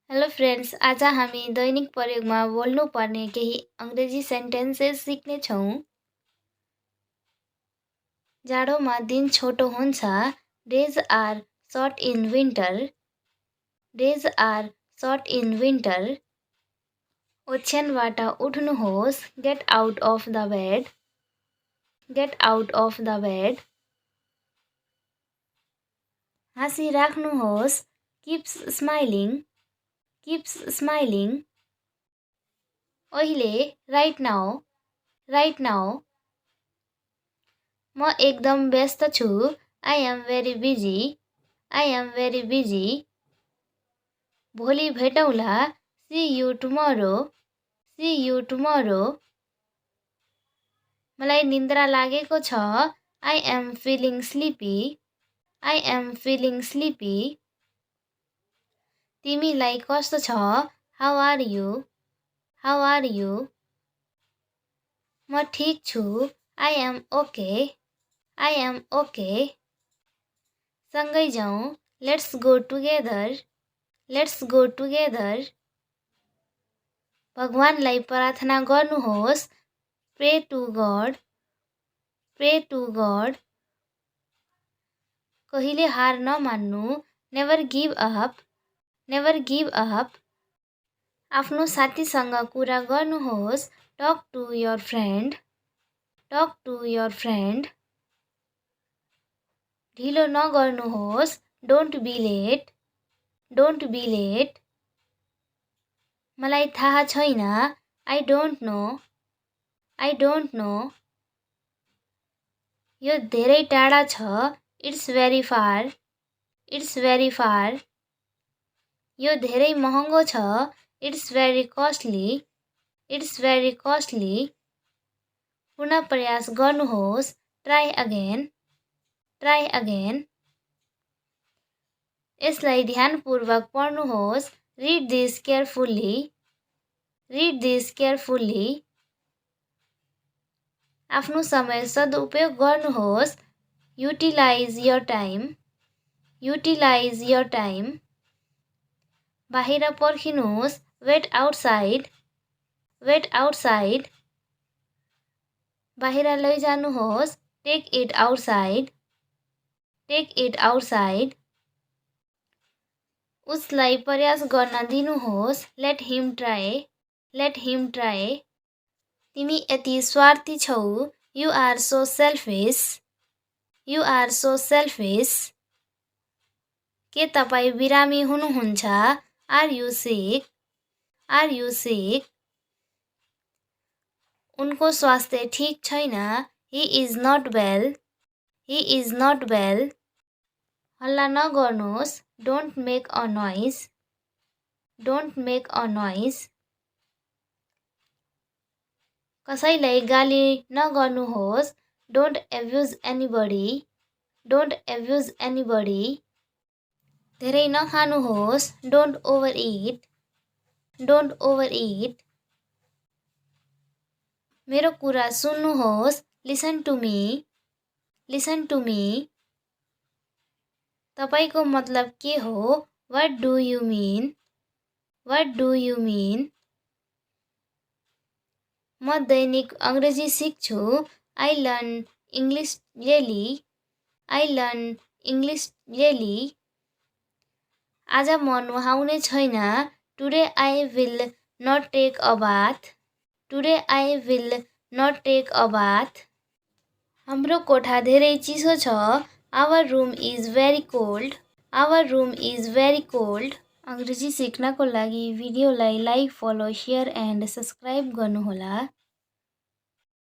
Hello friends, आज हामी दैनिक प्रयोगमा बोल्नुपर्ने केही अंग्रेजी सेन्टेन्सेस सिक्ने छौँ। जाडोमा दिन छोटो हुन्छ। Days are short in winter. Days are short in winter. ओछ्यानबाट उठ्नुहोस्। Get out of the bed. Get out of the bed. हाँसिराख्नुहोस्। Keeps smiling. Keeps smiling. अहिले, राइट नाउ। Right now. म एकदम व्यस्त छु। I am very busy. I am very busy. भोलि भेटौँला। See you tomorrow. See you tomorrow. मलाई निद्रा लागेको छ। I am feeling sleepy. I am feeling sleepy. तिमीलाई कस्तो छ? How are you? How are you? म ठिक छु। I am okay. I am okay. सँगै जाउँ। Let's go together. Let's go together. भगवानलाई प्रार्थना गर्नुहोस्। Pray to God. Pray to God. कहिले हार नमान्नु। Never give up. Never give up. आफ्नो साथीसँग कुरा गर्नुहोस्। Talk to your friend. Talk to your friend. ढिलो नगर्नुहोस्। Don't be late. Don't be late. मलाई थाहा छैन। I don't know. I don't no. यो धेरै टाढा छ। It's very far. It's very far. यो धेरै महँगो छ। It's very costly. It's very costly. पुनः प्रयास गर्नुहोस्। Try again. Try again. यसलाई ध्यानपूर्वक पढ्नुहोस्। Read this carefully. Read this carefully. आफ्नो समय सदुपयोग गर्नुहोस्। Utilise your time. Utilise your time. बाहिर पर्खिनुहोस्। Wait outside. Wait outside. बाहिर लैजानुहोस्। Take it outside. Take it outside. उसलाई प्रयास गर्न दिनुहोस्। Let him try. Let him try. तिमी यति स्वार्थी छौ। You are so selfish. You are so selfish. के तपाईँ बिरामी हुनुहुन्छ? Are you sick? Are you sick? उनको स्वास्थ्य ठिक छैन। He is not well. He is not well. हल्ला नगर्नुहोस्। Don't make a noise. Don't make a noise. कसैलाई गाली नगर्नुहोस्। Don't abuse anybody. Don't abuse anybody. धेरै नखानुहोस्। Don't overeat. Don't overeat. मेरो कुरा सुन्नुहोस्। Listen to me. Listen to me. तपाईको मतलब के हो? What do you mean? What do you mean? म दैनिक अंग्रेजी सिक्छु। I learn English daily. I learn English daily. आज म नुहाउने छैन। Today I will not take a bath. Today I will not take a bath. हाम्रो कोठा धेरै चिसो छ। Our room is very cold. Our room is very cold. अंग्रेजी सिक्नको लागि भिडियोलाई like, follow, share and subscribe गर्नुहोला।